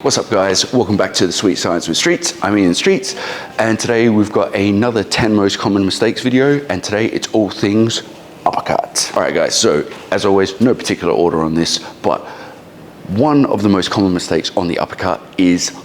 What's up guys, welcome back to the Sweet Science with Streetz. I'm Ian Streetz and today we've got another 10 most common mistakes video, and today it's all things uppercut. Alright guys, so as always, no particular order on this, but one of the most common mistakes on the uppercut is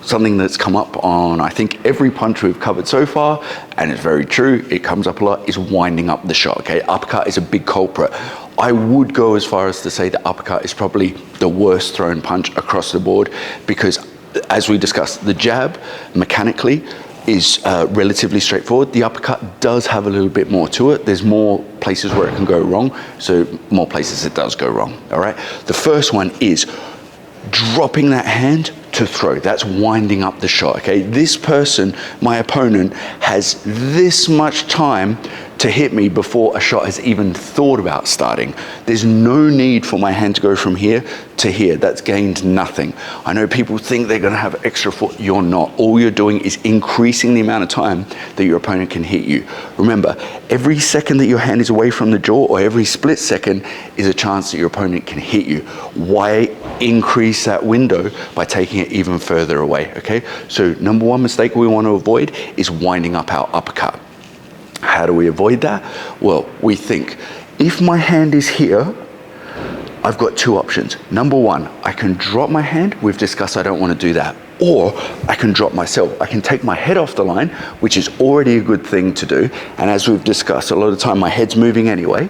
something that's come up on I think every punch we've covered so far, and it's very true, it comes up a lot, is winding up the shot. Okay, uppercut is a big culprit. I would go as far as to say the uppercut is probably the worst thrown punch across the board, because as we discussed, the jab mechanically is relatively straightforward. The uppercut does have a little bit more to it. There's more places where it can go wrong, so more places it does go wrong. All right, the first one is dropping that hand to throw. That's winding up the shot. Okay, this person, my opponent, has this much time to hit me before a shot has even thought about starting. There's no need for my hand to go from here to here. That's gained nothing. I know people think they're gonna have extra foot. You're not. All you're doing is increasing the amount of time that your opponent can hit you. Remember, every second that your hand is away from the jaw, or every split second, is a chance that your opponent can hit you. Why increase that window by taking it even further away? Okay, so number one mistake we want to avoid is winding up our uppercut. How do we avoid that? Well, we think, if my hand is here, I've got two options. Number one, I can drop my hand. We've discussed I don't want to do that. Or I can drop myself. I can take my head off the line, which is already a good thing to do. And as we've discussed, a lot of the time my head's moving anyway.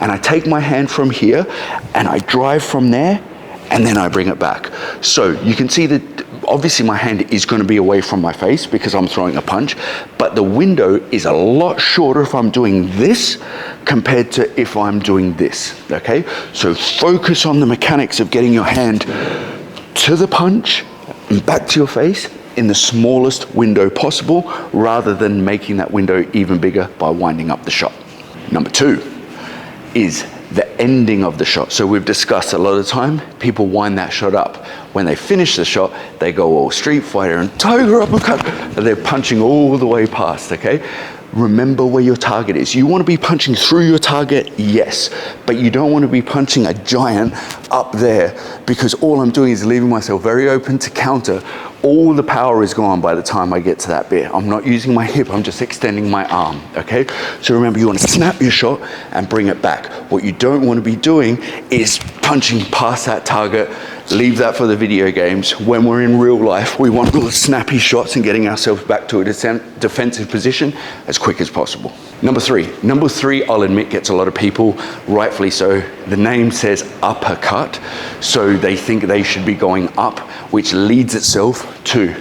And I take my hand from here and I drive from there, and then I bring it back. So you can see that obviously my hand is going to be away from my face because I'm throwing a punch, but the window is a lot shorter if I'm doing this compared to if I'm doing this. Okay, so focus on the mechanics of getting your hand to the punch and back to your face in the smallest window possible, rather than making that window even bigger by winding up the shot. Number two is the ending of the shot. So we've discussed a lot of the time, people wind that shot up. When they finish the shot, they go all Street Fighter and Tiger Uppercut, and they're punching all the way past, okay? Remember where your target is. You want to be punching through your target, yes, but you don't want to be punching a giant up there, because all I'm doing is leaving myself very open to counter. All the power is gone by the time I get to that bit. I'm not using my hip, I'm just extending my arm, okay? So remember, you want to snap your shot and bring it back. What you don't want to be doing is punching past that target. Leave that for the video games. When we're in real life, we want little snappy shots and getting ourselves back to a defensive position as quick as possible. Number three, I'll admit, gets a lot of people, rightfully so. The name says uppercut, so they think they should be going up, which leads itself to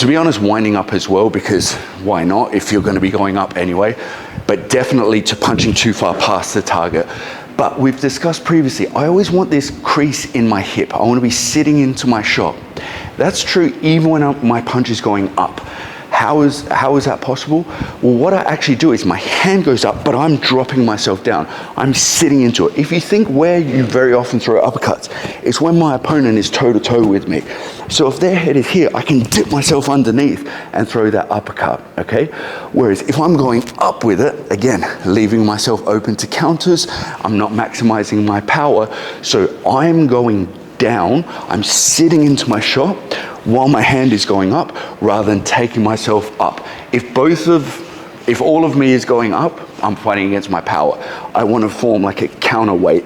be honest, winding up as well, because why not if you're going to be going up anyway, but definitely to punching too far past the target. But we've discussed previously, I always want this crease in my hip. I want to be sitting into my shot. That's true even when my punch is going up. How is that possible? Well, what I actually do is my hand goes up, but I'm dropping myself down. I'm sitting into it. If you think where you very often throw uppercuts, it's when my opponent is toe to toe with me. So if their head is here, I can dip myself underneath and throw that uppercut, okay? Whereas if I'm going up with it, again, leaving myself open to counters, I'm not maximizing my power. So I'm going down, I'm sitting into my shot while my hand is going up, rather than taking myself up. If all of me is going up, I'm fighting against my power. I want to form like a counterweight.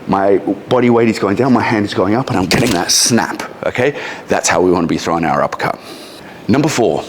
My body weight is going down, my hand is going up, and I'm getting that snap, okay? That's how we want to be throwing our uppercut. Number four,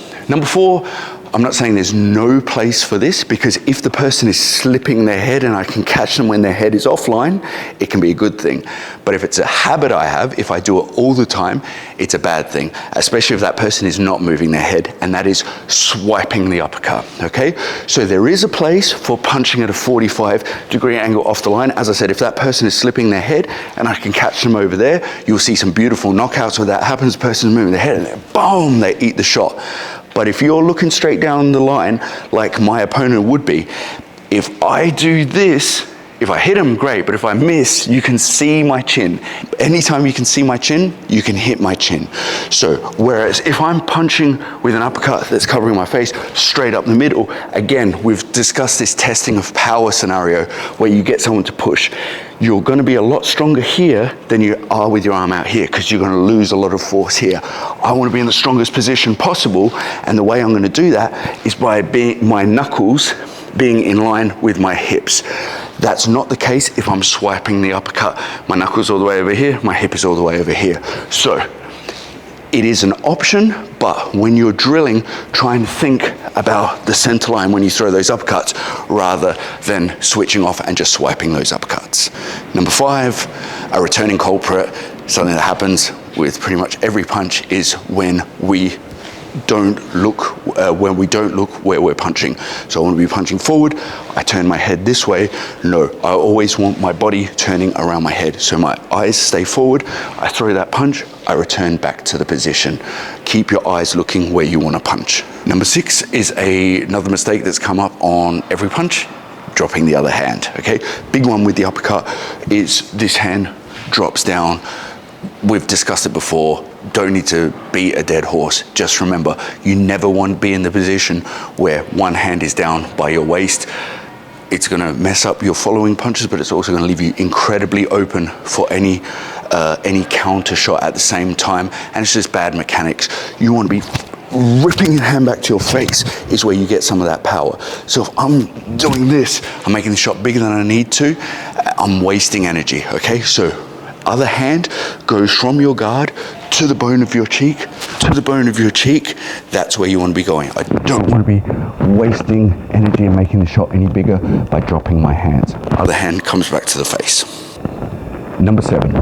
I'm not saying there's no place for this, because if the person is slipping their head and I can catch them when their head is offline, it can be a good thing. But if it's a habit I have, if I do it all the time, it's a bad thing, especially if that person is not moving their head, and that is swiping the uppercut, okay? So there is a place for punching at a 45-degree angle off the line. As I said, if that person is slipping their head and I can catch them over there, you'll see some beautiful knockouts where that happens. The person's moving their head and then boom, they eat the shot. But if you're looking straight down the line, like my opponent would be, if I do this, If I hit them, great, but if I miss, you can see my chin. Anytime you can see my chin, you can hit my chin. So, whereas if I'm punching with an uppercut that's covering my face straight up the middle, again, we've discussed this testing of power scenario where you get someone to push. You're gonna be a lot stronger here than you are with your arm out here because you're gonna lose a lot of force here. I wanna be in the strongest position possible, and the way I'm gonna do that is by my knuckles being in line with my hips. That's not the case if I'm swiping the uppercut. My knuckles all the way over here, my hip is all the way over here. So it is an option, but when you're drilling, try and think about the center line when you throw those uppercuts rather than switching off and just swiping those uppercuts. Number 5, a returning culprit, something that happens with pretty much every punch, is when we don't look where we're punching. So I want to be punching forward, I turn my head this way. No, I always want my body turning around my head. So my eyes stay forward, I throw that punch, I return back to the position. Keep your eyes looking where you want to punch. Number 6 is another mistake that's come up on every punch, dropping the other hand, okay? Big one with the uppercut is this hand drops down. We've discussed it before. Don't need to beat a dead horse. Just remember, you never want to be in the position where one hand is down by your waist. It's going to mess up your following punches, but it's also going to leave you incredibly open for any counter shot at the same time. And it's just bad mechanics. You want to be ripping your hand back to your face is where you get some of that power. So if I'm doing this, I'm making the shot bigger than I need to, I'm wasting energy, okay? So other hand goes from your guard to the bone of your cheek, to the bone of your cheek. That's where you want to be going. I don't want to be wasting energy and making the shot any bigger by dropping my hands. Other hand comes back to the face. Number 7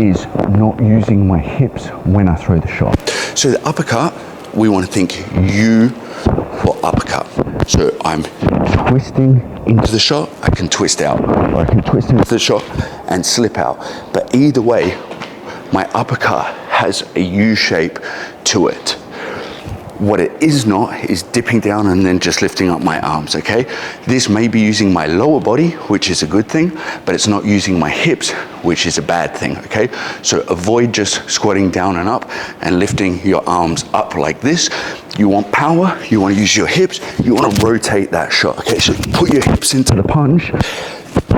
is not using my hips when I throw the shot. So the uppercut, we want to think U for uppercut. So I'm twisting into the shot, I can twist out, or I can twist into the shot and slip out. But either way, my uppercut has a U shape to it. What it is not is dipping down and then just lifting up my arms, okay? This may be using my lower body, which is a good thing, but it's not using my hips, which is a bad thing, okay? So avoid just squatting down and up and lifting your arms up like this. You want power, you want to use your hips, you want to rotate that shot, okay? So put your hips into the punch,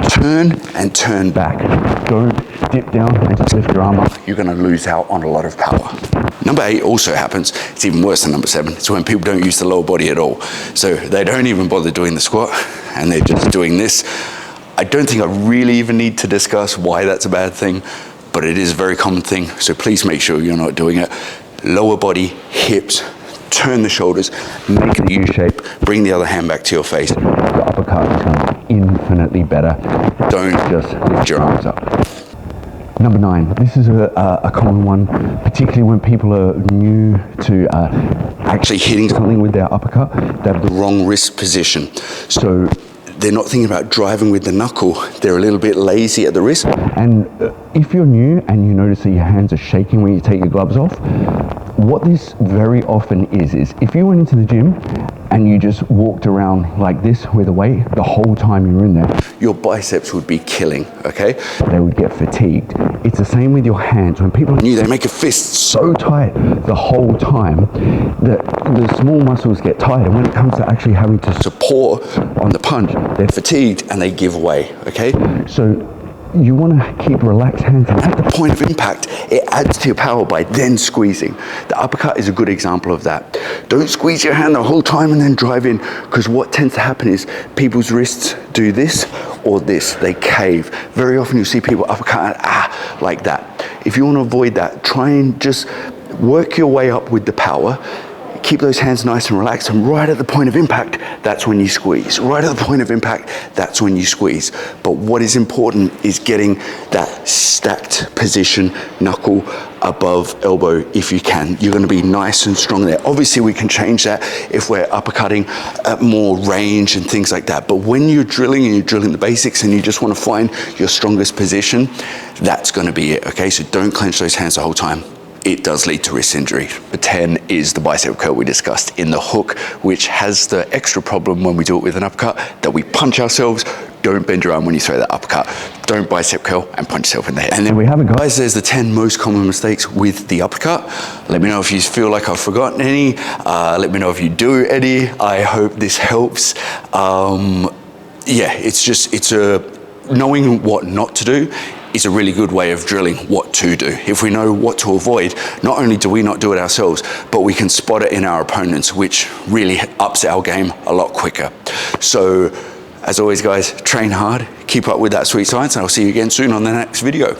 turn and turn back. Don't dip down and just lift your arm up. You're going to lose out on a lot of power. Number 8 also happens. It's even worse than number 7. It's when people don't use the lower body at all. So they don't even bother doing the squat and they're just doing this. I don't think I really even need to discuss why that's a bad thing, but it is a very common thing. So please make sure you're not doing it. Lower body, hips, turn the shoulders, make the U shape, bring the other hand back to your face. The uppercut is going to be infinitely better. Don't just lift your arms up. Number 9, this is a common one, particularly when people are new to actually hitting something with their uppercut. They have the wrong wrist position. So they're not thinking about driving with the knuckle. They're a little bit lazy at the wrist. And if you're new and you notice that your hands are shaking when you take your gloves off, what this very often is if you went into the gym and you just walked around like this with a weight the whole time you were in there, your biceps would be killing, okay? They would get fatigued. It's the same with your hands. When people are new, they make a fist so tight the whole time that the small muscles get tired. And when it comes to actually having to support on the punch, they're fatigued and they give way, okay? So you want to keep relaxed hands, and at the point of impact, it adds to your power by then squeezing. The uppercut is a good example of that. Don't squeeze your hand the whole time and then drive in, because what tends to happen is people's wrists do this or this, they cave. Very often you see people uppercut like that. If you want to avoid that, try and just work your way up with the power. Keep those hands nice and relaxed, and right at the point of impact, that's when you squeeze. Right at the point of impact, that's when you squeeze. But what is important is getting that stacked position, knuckle above elbow if you can. You're going to be nice and strong there. Obviously, we can change that if we're uppercutting at more range and things like that. But when you're drilling and you're drilling the basics and you just want to find your strongest position, that's going to be it, okay? So don't clench those hands the whole time. It does lead to wrist injury. The 10 is the bicep curl we discussed in the hook, which has the extra problem when we do it with an uppercut that we punch ourselves, don't bend your arm when you throw that uppercut. Don't bicep curl and punch yourself in the head. And there we have it, guys. There's the 10 most common mistakes with the uppercut. Let me know if you feel like I've forgotten any. Let me know if you do any. I hope this helps. Yeah, knowing what not to do is a really good way of drilling what to do. If we know what to avoid, not only do we not do it ourselves, but we can spot it in our opponents, which really ups our game a lot quicker. So, as always, guys, train hard, keep up with that sweet science, and I'll see you again soon on the next video.